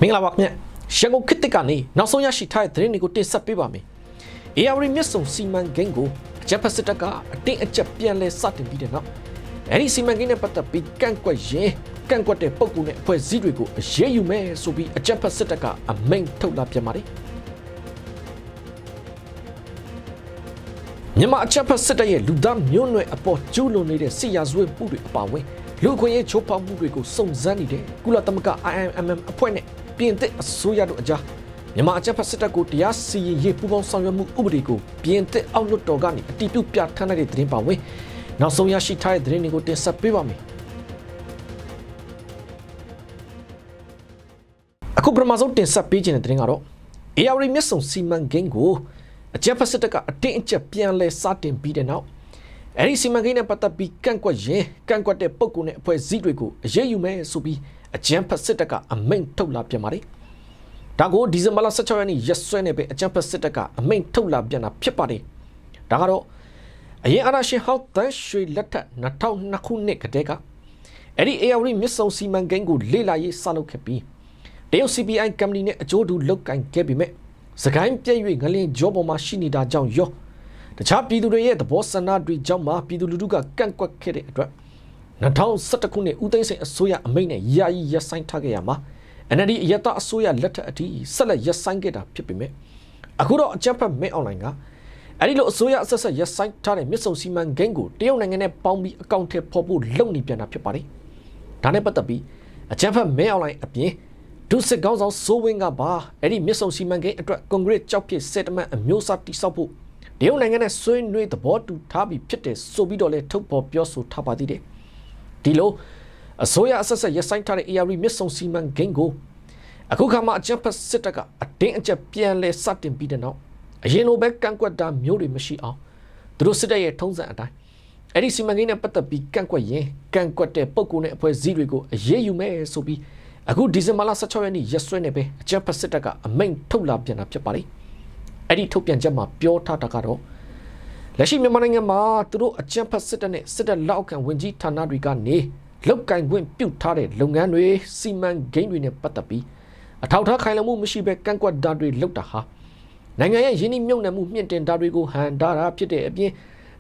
င်္ဂလာပါခင်ဗျရန်ကုန်ခေတ်တစ်ကနေနောက်ဆုံးရရှိထားတဲ့သတင်းတွေကိုတင်ဆက်ပေးပါမယ်။ AR မြစ်ဆုံစီမံကိန်းကိုအကြမ်းဖက်စစ်တပ်ကအတင်းအကျပ်ပြန်လဲစတင်ပြီးတဲ့နောက်အဲဒီစီမံကိန်းနဲ့ပတ်သက်ပြီးကန့်ကွက်တဲ့ပုံကူနဲ့အဖွဲ့အစည်းတွေကိုအရေးယူမယ်ဆိုပြီးအကြမ်းဖက်စစ်တပ်ကအမိန့်ထုတ်လာပြန်ပါတယ်။မြန်မာအကြမ်းဖက်စစ်တပ်ရဲ့လူသားမျိုးနွယ်အပေါ်ကျူးလွန်နေတဲ့စစ်ရာဇဝတ်မှုတွေအပါအဝင်လူခွင့်ရေးချိုးဖောက်မှုတွေကိုစုံစမ်းနေတဲ့ကုလသမဂ္ဂ IMM အဖွဲ့နဲ့ပြင်သစ်အစိုးရတို့အကြားမြန်မာအကြမ်းဖက်စစ်တပ်ကိုတရားစီရင်ရေးပူးပေါင်းဆောင်ရွက်မှုဥပဒေကိုပြင်သစ်အောက်လွှတ်တော်ကနေအတည်ပြုပြဋ္ဌာန်းလိုက်တဲ့သတင်းပါဝင်နောက်ဆုံးရရှိထားတဲ့သတင်းတွေကိုတင်ဆက်ပေးပါမယ်။အခုပထမဆုံးတင်ဆက်ပေးခြင်းတဲ့သတင်းကတော့ AR မြစ်ဆုံစီမံကိန်းကိုအကြမ်းဖက်စစ်တပ်ကအတင်းအကျပ်ပြန်လဲစတင်ပြီးတဲ့နောက်အဲဒီစီမံကိန်းနဲ့ပတ်သက်ပြီးကန့်ကွက်တဲ့ပုံကူနဲ့အဖွဲ့အစည်းတွေကိုအရေးယူမယ်ဆိုပြီးအကြမ်းဖက်စစ်တပ်ကအမိန့်ထုတ်လာပြန်ပါတယ်။ဒါကိုဒီဇင်ဘာလ16ရက်နေ့ရက်စွဲနဲ့ပဲအကြမ်းဖက်စစ်တပ်ကအမိန့်ထုတ်လာပြန်တာဖြစ်ပါတယ်။ဒါကတော့အရင်အာဏာရှင်ဟောင်းတန်းရွှေလက်ထက်2002ခုနှစ်ကတည်းကအဲဒီ AR မြစ်ဆုံစီမံကိန်းကိုလေ့လာရေးစလုပ်ခဲ့ပြီးတရုတ် CPI ကုမ္ပဏီနဲ့အကျိုးတူလုပ်ကိုင်ခဲ့ပေမဲ့စကိုင်းပြည့်၍ငလင်ကြောပေါ်မှာရှိနေတာကြောင့်ရောတခြားပြည်သူတွေရဲ့သဘောဆန္ဒတွေကြောင့်မှပြည်သူလူထုကကန့်ကွက်ခဲ့တဲ့အတွက်2011ခုနှစ်ဦးသိန်းစိန်အစိုးရအမိန့်နဲ့ယာယီရပ်ဆိုင်းထားခဲ့ရမှာ NLD အရက်သားအစိုးရလက်ထက်အထိဆက်လက်ရပ်ဆိုင်းခဲ့တာဖြစ်ပေမဲ့အခုတော့အကြမ်းဖက်မင်းအွန်လိုင်းကအဲဒီလိုအစိုးရအဆက်ဆက်ရပ်ဆိုင်းထားတဲ့မြစ်ဆုံစီမံကိန်းကိုတရုတ်နိုင်ငံနဲ့ပေါင်းပြီးအကောင့်ထဲပေါ်ဖို့လုပ်နေပြန်တာဖြစ်ပါတယ်။ဒါနဲ့ပတ်သက်ပြီးအကြမ်းဖက်မင်းအွန်လိုင်းအပြင်ဒုစစ်ကောင်းဆောင်စိုးဝင်းကပါအဲဒီမြစ်ဆုံစီမံကိန်းအတွက်ကွန်ကရစ်ကြောက်ဖြစ်စက်တမန်အမျိုးအစားတိစောက်ဖို့တရုတ်နိုင်ငံနဲ့ဆွေးနွေးသဘောတူထားပြီးဖြစ်တယ်ဆိုပြီးတော့လည်းထုတ်ဖော်ပြောဆိုထားပါသေးတယ်။ဒီလိုအစိုးရအဆက်ဆက်ရပ်ဆိုင်းထားတဲ့ AR မြစ်ဆုံစီမံကိန်းကိုအခုခါမှအကြမ်းဖက်စစ်တပ်ကအတင်းအကျပ်ပြန်လဲစတင်ပြီးတဲ့နောက်အရင်လိုပဲကန့်ကွက်တာမျိုးတွေမရှိအောင်သူတို့စစ်တပ်ရဲ့ထုံးစံအတိုင်းအဲ့ဒီစီမံကိန်းနဲ့ပတ်သက်ပြီးကန့်ကွက်တဲ့ပုံကူနဲ့အဖွဲ့အစည်းတွေကိုအရေးယူမယ်ဆိုပြီးအခုဒီဇင်ဘာလ16ရက်နေ့ရက်စွဲနဲ့ပဲအကြမ်းဖက်စစ်တပ်ကအမိန့်ထုတ်လာပြန်တာဖြစ်ပါတယ်။အဲ့ဒီထုတ်ပြန်ချက်မှာပြောထားတာကတော့လက်ရှိမြန်မာနိုင်ငံမှာသူတို့အကြမ်းဖက်စစ်တပ်နဲ့စစ်တပ်လက်အောက်ခံဝင်ကြီးဌာနတွေကနေလောက်ကင်ခွင့်ပြုထားတဲ့လုပ်ငန်းတွေစီမံကိန်းတွေနဲ့ပတ်သက်ပြီးအထောက်အထားခိုင်လုံမှုမရှိဘဲကန့်ကွက်တာတွေလုပ်တာဟာနိုင်ငံရဲ့ယင်းနှိမ့်မြုပ်နှံမှုမြင့်တင်တာတွေကိုဟန်တာတာဖြစ်တဲ့အပြင်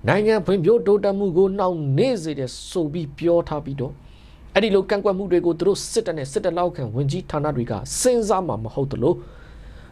နိုင်ငံဖွံ့ဖြိုးတိုးတက်မှုကိုနှောင့်နှေးစေတဲ့ဆိုပြီးပြောထားပြီးတော့အဲ့ဒီလိုကန့်ကွက်မှုတွေကိုသူတို့စစ်တပ်နဲ့စစ်တပ်လက်အောက်ခံဝင်ကြီးဌာနတွေကစဉ်းစားမှာမဟုတ်သလို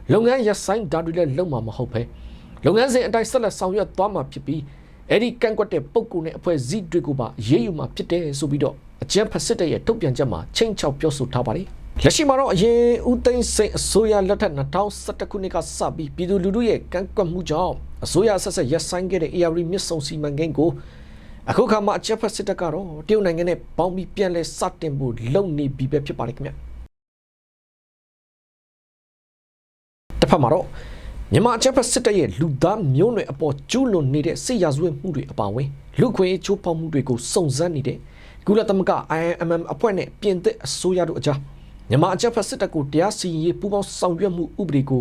လုပ်ငန်းရပ်ဆိုင်းတာတွေလည်းလုပ်မှာမဟုတ်ပဲလုပ်ငန်းစဉ်အတိုင်းဆက်လက်ဆောင်ရွက်သွားမှာဖြစ်ပြီးအဲ့ဒီကန့်ကွက်တဲ့ပုံကူနဲ့အဖွဲ့အစည်းတွေကိုပါရေးယူမှာဖြစ်တယ်ဆိုပြီးတော့အကြမ်းဖက်စစ်တပ်ရဲ့ထုတ်ပြန်ချက်မှာချိန်ချောက်ပြောဆိုထားပါတယ်။လက်ရှိမှာတော့အရင်ဦးသိန်းစိန်အစိုးရလက်ထက်2011ခုနှစ်ကစပြီးပြည်သူလူထုရဲ့ကန့်ကွက်မှုကြောင့်အစိုးရဆက်ဆက်ရပ်ဆိုင်းခဲ့တဲ့ AR မြစ်ဆုံစီမံကိန်းကိုအခုခါမှအကြမ်းဖက်စစ်တပ်ကတော့တရုတ်နိုင်ငံနဲ့ပေါင်းပြီးပြန်လဲစတင်ဖို့လုပ်နေပြီပဲဖြစ်ပါတယ်ခင်ဗျ။တစ်ဖက်မှာတော့မြန်မာအကြမ်းဖက်စစ်တပ်ရဲ့လူသားမျိုးနွယ်အပေါ်ကျူးလွန်နေတဲ့စစ်ရာဇဝတ်မှုတွေအပါအဝင်လူခွင့်ရေးချိုးဖောက်မှုတွေကိုစုံစမ်းနေတဲ့ကုလသမဂ္ဂ IMM အဖွဲ့နဲ့ပြင်သစ်အစိုးရတို့အကြားမြန်မာအကြမ်းဖက်စစ်တပ်ကိုတရားစီရင်ရေးပူးပေါင်းဆောင်ရွက်မှုဥပဒေကို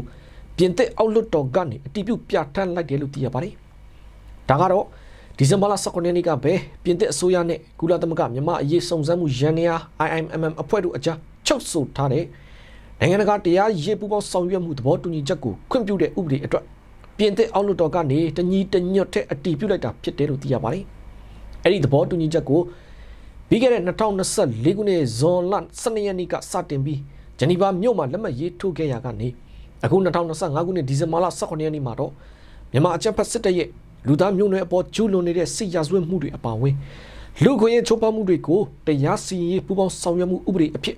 ပြင်သစ်အောက်လွှတ်တော်ကနေအတည်ပြုပြဋ္ဌာန်းလိုက်တယ်လို့သိရပါတယ်။ဒါကတော့ဒီဇင်ဘာလ19ရက်နေ့ကပဲပြင်သစ်အစိုးရနဲ့ကုလသမဂ္ဂမြန်မာအရေးစုံစမ်းမှုယန္တရား IMM အဖွဲ့တို့အကြားချုပ်ဆိုထားတဲ့နိုင်ငံတကာတရားရေးပူးပေါင်းဆောင်ရွက်မှုသဘောတူညီချက်ကိုခွင့်ပြုတဲ့ဥပဒေအတွက်ပြင်သစ်အောက်လွှတ်တော်ကနေတညီတညွတ်တဲ့အတည်ပြုလိုက်တာဖြစ်တယ်လို့သိရပါတယ်။အဲ့ဒီသဘောတူညီချက်ကိုပြီးခဲ့တဲ့2024ခုနှစ်ဇွန်လ12ရက်နေ့ကစတင်ပြီးဂျနီဗာမြို့မှာလက်မှတ်ရေးထိုးခဲ့ရကနေအခု2025ခုနှစ်ဒီဇင်ဘာလ18ရက်နေ့မှာတော့မြန်မာအကြမ်းဖက်စစ်တပ်ရဲ့လူသားမျိုးနွယ်အပေါ်ကျူးလွန်နေတဲ့စစ်ရာဇဝတ်မှုတွေအပါအဝင်လူခွင့်ရေးချိုးဖောက်မှုတွေကိုတရားစီရင်ရေးပူးပေါင်းဆောင်ရွက်မှုဥပဒေအဖြစ်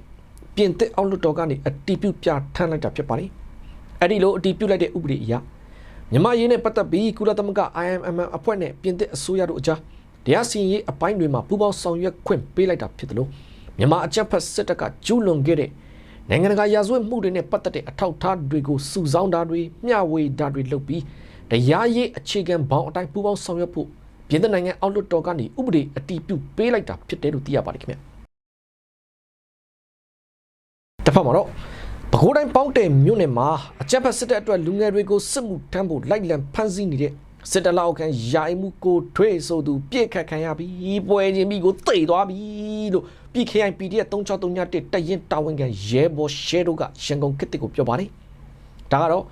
ပြင်သစ်အောက်လွှတ်တော်ကနေအတည်ပြုပြဋ္ဌာန်းလိုက်တာဖြစ်ပါတယ်။အဲဒီလိုအတည်ပြုလိုက်တဲ့ဥပဒေအရမြန်မာရေးနဲ့ပတ်သက်ပြီးကုလသမဂ္ဂ IMM အဖွဲ့နဲ့ပြင်သစ်အစိုးရတို့အကြားတရားစီရင်ရေးအပိုင်းတွေမှာပူးပေါင်းဆောင်ရွက်ခွင့်ပေးလိုက်တာဖြစ်တယ်လို့မြန်မာအကြမ်းဖက်စစ်တပ်ကကျူးလွန်ခဲ့တဲ့နိုင်ငံတကာရာဇဝတ်မှုတွေနဲ့ပတ်သက်တဲ့အထောက်အထားတွေကိုစုဆောင်းတာတွေမျှဝေတာတွေလုပ်ပြီးတရားရေးအခြေခံဘောင်အတိုင်းပူးပေါင်းဆောင်ရွက်ဖို့ပြင်သစ်နိုင်ငံအောက်လွှတ်တော်ကနေဥပဒေအတည်ပြုပေးလိုက်တာဖြစ်တယ်လို့သိရပါတယ်ခင်ဗျ။တစ်ဖက်မှာတော့ပဲခူးတိုင်းပေါင်းတယ်မြို့နယ်မှာအကြမ်းဖက်စစ်တပ်အတွက်လူငယ်တွေကိုစစ်မှုထမ်းဖို့လိုက်လံဖမ်းဆီးနေတဲ့ စစ်တလောက်ခံရိုင်မှုကိုထွေးဆိုသူပြစ်ခတ်ခံရပြီးပွဲချင်းပြီးကိုတိတ်သွားပြီလို့ပြည် KIPD ရဲ့3631တရင်တာဝန်ခံရဲဘော်ရှဲတို့ကရန်ကုန်ခေတ်တစ်ကိုပြောပါတယ်ဒါကတော့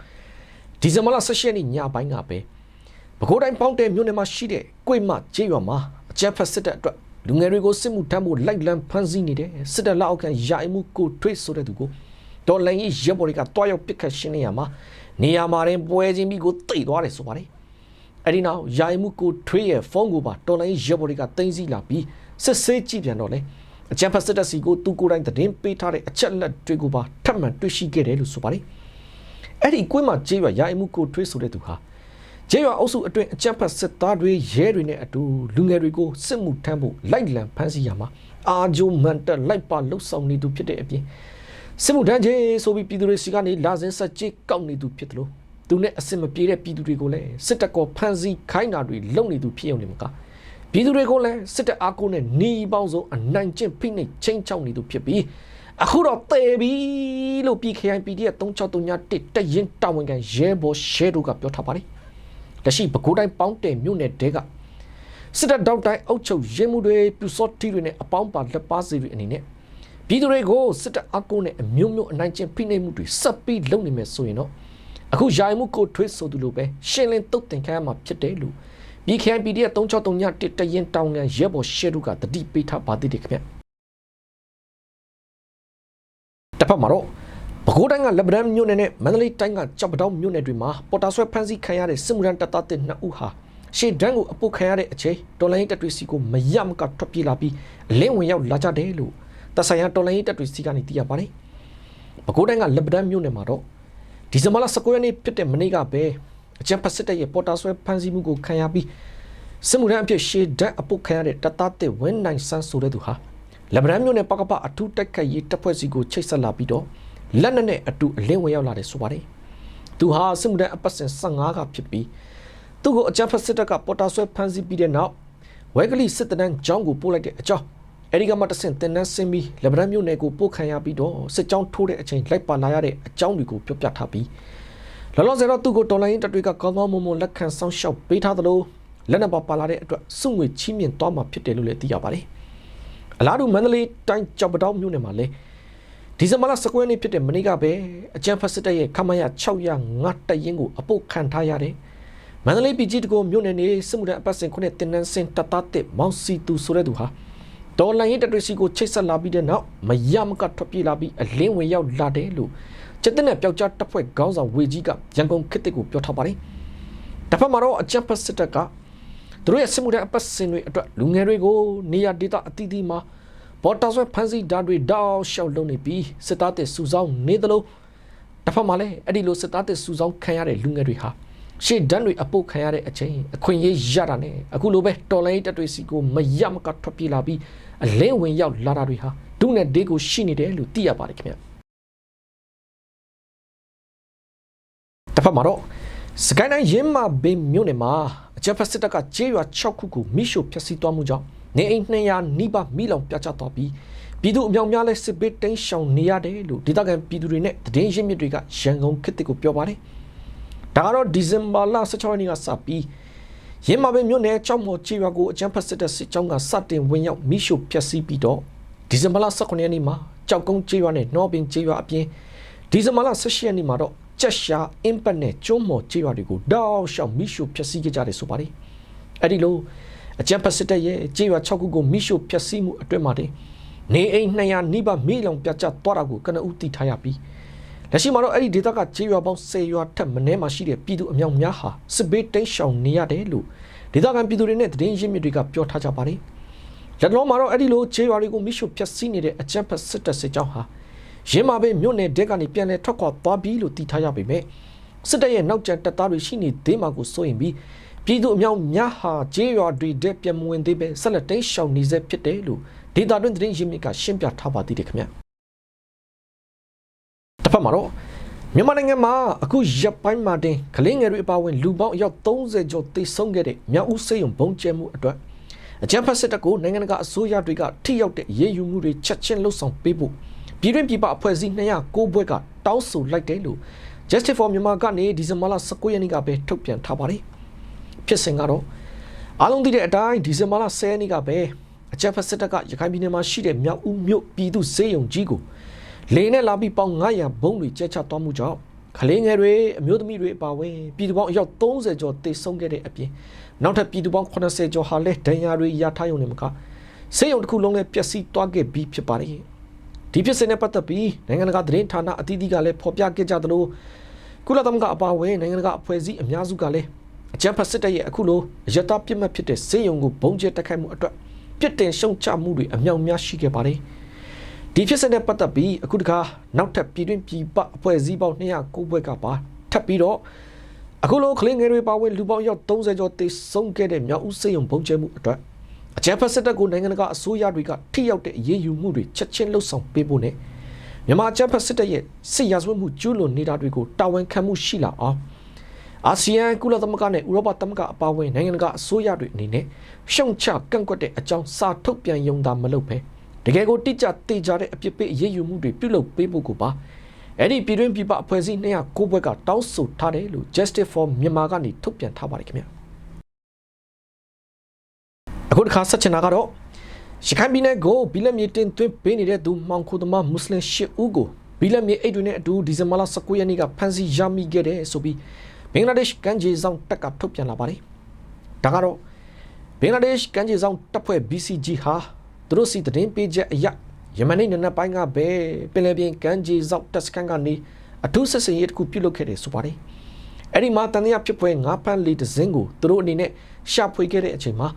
ဒီဇင်ဘာလ17ရက်နေ့ညပိုင်းကပဲပဲခူးတိုင်းပေါင်းတဲမြို့နယ်မှာရှိတဲ့ကွေ့မကျေးရွာမှာအကြမ်းဖက်စစ်တပ်အတွက်လူငယ်တွေကိုစစ်မှုထမ်းဖို့လိုက်လံဖမ်းဆီးနေတဲ့စစ်တပ်လက်အောက်ခံရိုင်မှုကိုထွေးဆိုတဲ့သူကိုဒေါ်လန်ကြီးရဲဘော်တွေကတွားရောက်ပစ်ခတ်ရှင်းနေရမှာနေရာမှာတင်ပွဲချင်းပြီးကိုတိတ်သွားတယ်ဆိုပါတယ်အဲ့ဒီနောက်ယာယီမှုကိုထွေးရဲ့ဖုန်းကိုပါတော်လိုင်းရဲဘော်တွေကတင်စီလာပြီးစစ်ဆေးကြည့်ပြန်တော့လေအချမ်းဖတ်စစ်တပ်စီကိုသူကိုယ်တိုင်သတင်းပေးထားတဲ့အချက်လက်တွေကိုပါထပ်မံတွေ့ရှိခဲ့တယ်လို့ဆိုပါတယ်အဲ့ဒီကွင်းမှာကျေးရွာယာယီမှုကိုထွေးဆိုတဲ့သူဟာကျေးရွာအုပ်စုအတွင်းအချမ်းဖတ်စစ်သားတွေရဲတွေနဲ့အတူလူငယ်တွေကိုစစ်မှုထမ်းဖို့လိုက်လံဖမ်းဆီးရမှာအာဂျိုမန်တက်လိုက်ပါလှုပ်ဆောင်နေသူဖြစ်တဲ့အပြင်စစ်မှုထမ်းခြင်းဆိုပြီးပြည်သူတွေစီကနေလာစဉ်ဆက်ကြေးကောက်နေသူဖြစ်တယ်လို့သူနဲ့အစင်မပြေတဲ့ပြည်သူတွေကိုလည်းစစ်တပ်ကဖမ်းဆီးခိုင်းတာတွေလုပ်နေသူဖြစ်ရုံနဲ့မကပြည်သူတွေကိုလည်းစစ်တပ်အားကိုးနဲ့หนีပေါင်းစုံအနိုင်ကျင့်ဖိနှိပ်ချင်းချောက်နေသူဖြစ်ပြီးအခုတော့တေပြီလို့ပြည် KIPD ရဲ့3631တရင်တာဝန်ခံရဲဘော်ရှဲတို့ကပြောထားပါတယ်လက်ရှိပဲခူးတိုင်းပေါင်းတဲမြို့နယ်တဲကစစ်တပ်တောက်တိုင်းအုပ်ချုပ်ရဲမှုတွေပြူစောတီတွေနဲ့အပေါင်းပါလက်ပါစီတွေအနေနဲ့ပြည်သူတွေကိုစစ်တပ်အားကိုးနဲ့အမျိုးမျိုးအနိုင်ကျင့်ဖိနှိပ်မှုတွေဆက်ပြီးလုပ်နေမယ်ဆိုရင်တော့အခုယာယီမှုကိုထွေးဆိုသူလိုပဲရှင်းလင်းတုတ်တင်ခံရမှာဖြစ်တယ်လို့ BKIPD ရဲ့3631တရင်တောင်ငံရဲဘော်ရှဲတို့ကတတိပေးထားပါသေးတယ်ခင်ဗျတစ်ဖက်မှာတော့ပဲခူးတိုင်းကလက်ပံမြို့နယ်နဲ့မန္တလေးတိုင်းကကြောက်ပတောင်းမြို့နယ်တွေမှာပေါ်တာဆွဲဖမ်းဆီးခံရတဲ့စစ်မှုထမ်းတပ်သား2ဦးဟာရှေ့တန်းကိုအပုတ်ခံရတဲ့အချိန်တော်လိုင်းတပ်တွေစီကိုမရမကထွက်ပြေးလာပြီးအလင်းဝင်ရောက်လာကြတယ်လို့တပ်ဆိုင်ရာတော်လိုင်းတပ်တွေစီကနေသိရပါတယ်ပဲခူးတိုင်းကလက်ပံမြို့နယ်မှာတော့ဒီဇင်ဘာလ19ရက်နေ့ဖြစ်တဲ့မနေ့ကပဲအကြမ်းဖက်စစ်တပ်ရဲ့ပေါ်တာဆွဲဖမ်းဆီးမှုကိုခံရပြီးစစ်မှုထမ်းအဖြစ်ရှေ့တန်းအပုတ်ခံရတဲ့တပ်သားတစ်ဝင်းနိုင်ဆန်းဆိုတဲ့သူဟာလက်ပံမြို့နယ်ပကပအထူးတိုက်ခိုက်ရေးတပ်ဖွဲ့စီကိုချိတ်ဆက်လာပြီးတော့လက်နက်နဲ့အတူအလင်းဝင်ရောက်လာတယ်ဆိုပါတယ်သူဟာစစ်မှုထမ်းအပတ်စဉ်15ကဖြစ်ပြီးသူ့ကိုအကြမ်းဖက်စစ်တပ်ကပေါ်တာဆွဲဖမ်းဆီးပြီးတဲ့နောက်ဝဲကလေးစစ်တန်းကျောင်းကိုပို့လိုက်တဲ့အကြောင်းအဲဒီကမှတဆင့်တင်နန်းစင်းပြီးလက်ပံမြို့နယ်ကိုပို့ခံရပြီးတော့စစ်ကြောင်းထိုးတဲ့အချိန်လိုက်ပါလာရတဲ့အကြောင်းတွေကိုပြောပြထားပြီးလောလောဆယ်တော့သူ့ကိုတော်လိုင်းတပ်တွေကကောင်းကောင်းမွန်မွန်လက်ခံဆောင်ရှောက်ပေးထားသလိုလက်နက်ပါလာတဲ့အတွက်စုငွေချီးမြှင့်သွားမှာဖြစ်တယ်လို့လည်းသိရပါတယ်အလားတူမန္တလေးတိုင်းကြောက်ပတောင်းမြို့နယ်မှာလည်းဒီဇင်ဘာလ19ရက်နေ့ဖြစ်တဲ့မနေ့ကပဲအကြမ်းဖက်စစ်တပ်ရဲ့ခမရ605တပ်ရင်းကိုအပုတ်ခံထားရတဲ့မန္တလေးပြည်ကြီးတကူမြို့နယ်နေစစ်မှုထမ်းအပတ်စဉ်9တင်နန်းစင်တပ်သားတစ်မောင်စီသူဆိုတဲ့သူဟာဒေါ်လာရေးတပ်တွေစီကိုချိတ်ဆက်လာပြီးတဲ့နောက်မရမကထွက်ပြေးလာပြီးအလင်းဝင်ရောက်လာတယ်လို့ကျက်တဲ့နဲ့ပျောက်ကြားတပ်ဖွဲ့ခေါင်းဆောင်ဝေကြီးကရန်ကုန်ခေတ်ကိုပြောထားပါတယ်။တစ်ဖက်မှာတော့အကြမ်းဖက်စစ်တပ်ကသူတို့ရဲ့စစ်မှုထမ်းအပတ်စဉ်တွေအတွက်လူငယ်တွေကိုနေရာဒေသအသီးသီးမှာပေါ်တာဆွဲဖမ်းဆီးဓာတ်တွေတောက်လျှောက်လုပ်နေပြီးစစ်သားတွေစုဆောင်းနေသလိုတစ်ဖက်မှာလည်းအဲ့ဒီလိုစစ်သားတွေစုဆောင်းခံရတဲ့လူငယ်တွေဟာရှေ့တန်းတွေအပုတ်ခံရတဲ့အချိန်အခွင့်အရေးရတာနဲ့အခုလိုပဲတော်လိုင်းတပ်တွေစီကိုမရမကထွက်ပြေးလာပြီးအလင်းဝင်ရောက်လာတာတွေဟာဒုနဲ့ဒေးကိုရှိနေတယ်လို့သိရပါတယ်ခင်ဗျတစ်ဖက်မှာတော့စကိုင်းတိုင်းရင်းမာဘေးမြို့နယ်မှာအကြမ်းဖက်စစ်တပ်ကကျေးရွာ6ခုကိုမိရှို့ဖျက်ဆီးသွားမှုကြောင့်နေအိမ်200နီးပါးမိလောင်ပြကျသွားပြီးပြည်သူအများများလဲစစ်ဘေးတိမ်းရှောင်နေရတယ်လို့ဒေသခံပြည်သူတွေနဲ့သတင်းရင်းမြစ်တွေကရန်ကုန်ခေတ်ကိုပြောပါတယ်ဒါကတော့ဒီဇင်ဘာလ16ရက်နေ့ကစပြီးရင်းမာဘေးမြို့နယ်ကြောက်မော်ကျေးရွာကိုအကြမ်းဖက်စစ်တပ်စစ်ကြောင်းကစတင်ဝင်ရောက်မိရှို့ဖျက်ဆီးပြီးတော့ဒီဇင်ဘာလ19ရက်နေ့မှာကြောက်ကုန်းကျေးရွာနဲ့နှောပင်ကျေးရွာအပြင်ဒီဇင်ဘာလ18ရက်နေ့မှာတော့ကြက်ရှာအင်ပတ်နဲ့ကျွန်းမော်ကျေးရွာတွေကိုတောက်လျှောက်မိရှို့ဖျက်ဆီးခဲ့ကြတယ်ဆိုပါတယ်အဲ့ဒီလိုအကြမ်းဖက်စစ်တပ်ရဲ့ကျေးရွာ6ခုကိုမိရှို့ဖျက်ဆီးမှုအတွင်းမှာတင်နေအိမ်200နီးပါးမိလောင်ပြကျသွားတာကိုကနဦးသိထားရပြီးလက်ရှိမှာတော့အဲ့ဒီဒေသကကျေးရွာပေါင်း10ရွာထက်မနည်းမှရှိတဲ့ပြည်သူအများများဟာစစ်ဘေးတိမ်းရှောင်နေရတယ်လို့ဒေသခံပြည်သူတွေနဲ့သတင်းရင်းမြစ်တွေကပြောထားကြပါတယ်လက်တော်မှာတော့အဲ့ဒီလိုကျေးရွာတွေကိုမိရှို့ဖျက်ဆီးနေတဲ့အကြမ်းဖက်စစ်တပ်စစ်ကြောင်းဟာရင်းမာဘေးမြို့နယ်တဲကနေပြန်လည်ထွက်ခွာသွားပြီလို့သိထားရပေမဲ့စစ်တပ်ရဲ့နောက်ကျန်တပ်သားတွေရှိနေသေးမှာကိုစိုးရင်ပြီးပြည်သူအများများဟာကျေးရွာတွေတဲ့ပြန်မဝင်သေးပဲဆက်လက်တိမ်းရှောင်နေစေဖြစ်တယ်လို့ဒေသတွင်းသတင်းရင်းမြစ်ကရှင်းပြထားပါသေးတယ်ခင်ဗျတစ်ဖက်မှာတော့မြန်မာနိုင်ငံမှာအခုရပ်ပိုင်းမှာတင်ကလေးငယ်တွေအပါအဝင်လူပေါင်းအယောက်30ကျော်သေဆုံးခဲ့တဲ့မြောက်ဦးစေယုံဘုံကျဲမှုအတွက်အကြမ်းဖက်စစ်တပ်ကိုနိုင်ငံတကာအစိုးရတွေကထိရောက်တဲ့ရေးယူမှုတွေချက်ချင်းလှုပ်ဆောင်ပေးဖို့ပြည်တွင်းပြည်ပအဖွဲ့အစည်း209ဘွဲ့ကတောင်းဆိုလိုက်တယ်လို့ Justice for Myanmar ကနေဒီဇင်ဘာလ19ရက်နေ့ကပဲထုတ်ပြန်ထားပါတယ်။ ဖြစ်စဉ်ကတော့အားလုံးသိတဲ့အတိုင်းဒီဇင်ဘာလ10ရက်နေ့ကပဲအကြမ်းဖက်စစ်တပ်ကရခိုင်ပြည်နယ်မှာရှိတဲ့မြောက်ဦးမြို့ပြည်သူ့စေယုံကြီးကိုလေနဲ့လာပြီးပေါင်း900ဘုံတွေကျဲချသွားမှုကြောင့်ကလေးငယ်တွေအမျိုးသမီးတွေအပါအဝင်ပြည်သူပေါင်းအယောက်30ကျော်သေဆုံးခဲ့တဲ့အပြင်နောက်ထပ်ပြည်သူပေါင်း80ကျော်ဟာလည်းဒဏ်ရာတွေရထားရုံနဲ့မကစေယုံတစ်ခုလုံးလည်းပျက်စီးသွားခဲ့ပြီးဖြစ်ပါတယ်ဒီဖြစ်စဉ်နဲ့ပတ်သက်ပြီးနိုင်ငံတကာသတင်းဌာနအသီးသီးကလည်းဖော်ပြခဲ့ကြသလိုကုလသမဂ္ဂအပါအဝင်နိုင်ငံတကာအဖွဲ့အစည်းအများစုကလည်းအကြမ်းဖက်စစ်တပ်ရဲ့အခုလိုရတပြစ်မှတ်ဖြစ်တဲ့စေယုံကိုဘုံကျဲတိုက်ခိုက်မှုအတွက်ပြစ်တင်ရှုံချမှုတွေအမြောက်များရှိခဲ့ပါတယ်ဒီဖြစ်စဉ်နဲ့ပတ်သက်ပြီးအခုတခါနောက်ထပ်ပြည်တွင်းပြည်ပအဖွဲ့အစည်းပေါင်း209ဘွဲ့ကပါထပ်ပြီးတော့အခုလိုကလေးငယ်တွေပါဝင်လူပေါင်းရောက်30ကျော်သေဆုံးခဲ့တဲ့မြောက်ဦးစေယုံဘုံကျဲမှုအတွက်အကြမ်းဖက်စစ်တပ်ကိုနိုင်ငံတကာအစိုးရတွေကထိရောက်တဲ့အရေးယူမှုတွေချက်ချင်းလှုပ်ဆောင်ပေးဖို့နဲ့မြန်မာအကြမ်းဖက်စစ်တပ်ရဲ့စစ်ရာဇဝတ်မှုကျူးလွန်နေတာတွေကိုတာဝန်ခံမှုရှိလာအောင်အာဆီယံကုလသမဂ္ဂနဲ့ဥရောပသမဂ္ဂအပါအဝင်နိုင်ငံတကာအစိုးရတွေအနေနဲ့ရှုံချကန့်ကွက်တဲ့အကြောင်းစာထုတ်ပြန်ရုံသာမလုပ်ဘဲတကယ်ကိုတိကျသေချာတဲ့အပြစ်ပေးအရေးယူမှုတွေပြုလုပ်ပေးဖို့ကိုပါအဲ့ဒီပြည်တွင်းပြည်ပအဖွဲ့အစည်း209ဘွဲ့ကတောင်းဆိုထားတယ်လို့ Justice for Myanmar ကနေထုတ်ပြန်ထားပါတယ်ခင်ဗျာအခုတစ်ခါဆက်ချင်တာကတော့ရခိုင်ပြည်နယ်ကိုဘီလက်မြေတင်သွင်းပေးနေတဲ့သူမှောင်ခိုသမားမွတ်စလင်8ဦးကိုဘီလက်မြေအိတ်တွေနဲ့အတူဒီဇင်ဘာလ19ရက်နေ့ကဖမ်းဆီးရမိခဲ့တယ်ဆိုပြီးဘင်္ဂလားဒေ့ရှ်ကမ်းခြေစောင့်တပ်ကထုတ်ပြန်လာပါတယ်ဒါကတော့ဘင်္ဂလားဒေ့ရှ်ကမ်းခြေစောင့်တပ်ဖွဲ့ BCG ဟာသူတို့စီသတင်းပေးချက်အရယမန်နေ့နံနက်ပိုင်းကပဲပင်လယ်ပြင်ကမ်းခြေစောင့်တပ်စခန်းကနေအထူးစစ်စင်ရေးတစ်ခုပြုလုပ်ခဲ့တယ်ဆိုပါတယ်အဲ့ဒီမှာတန်တရားဖြစ်ပွဲငါးဖမ်းလေးတစ်စင်းကိုသူတို့အနေနဲ့ရှာဖွေခဲ့တဲ့အချိန်မှာ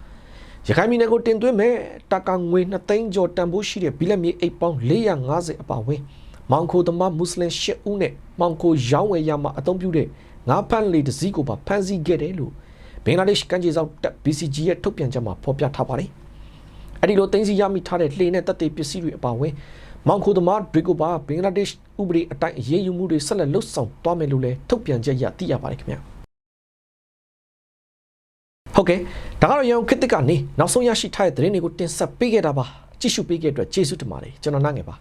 ရခိုင်ပြည်နယ်ကိုတင်သွင်းမဲ့တာကာငွေ2သိန်းကျော်တန်ဖိုးရှိတဲ့ဘီလက်မြေအိတ်ပေါင်း450အပါအဝင်မောင်ခိုသမားမွတ်စလင်10ဦးနဲ့မောင်ခိုရောင်းဝယ်ရမှာအသုံးပြုတဲ့ငါးဖမ်းလေးတစ်စီးကိုပါဖမ်းဆီးခဲ့တယ်လို့ဘင်္ဂလားဒေ့ရှ်ကမ်းခြေစောင့်တပ် BCG ရဲ့ထုတ်ပြန်ချက်မှာဖော်ပြထားပါတယ်အဲ့ဒီလိုသိမ်းဆည်းရမိထားတဲ့လှေနဲ့တပ်တွေပစ္စည်းတွေအပါအဝင်မောင်ခိုသမားတွေကိုပါဘင်္ဂလားဒေ့ရှ်ဥပဒေအတိုင်းအရေးယူမှုတွေဆက်လက်လှုပ်ဆောင်သွားမယ်လို့လည်းထုတ်ပြန်ချက်ရသိရပါတယ်ခင်ဗျာဟုတ်ကဲ့ဒါကတော့ရောင်ခစ်တစ်ကနေနောက်ဆုံးရရှိထားတဲ့သတင်းတွေကိုတင်ဆက်ပေးခဲ့တာပါကြည့်ရှုပေးခဲ့တဲ့အတွက်ကျေးဇူးတင်ပါတယ်ကျွန်တော်နားငယ်ပါ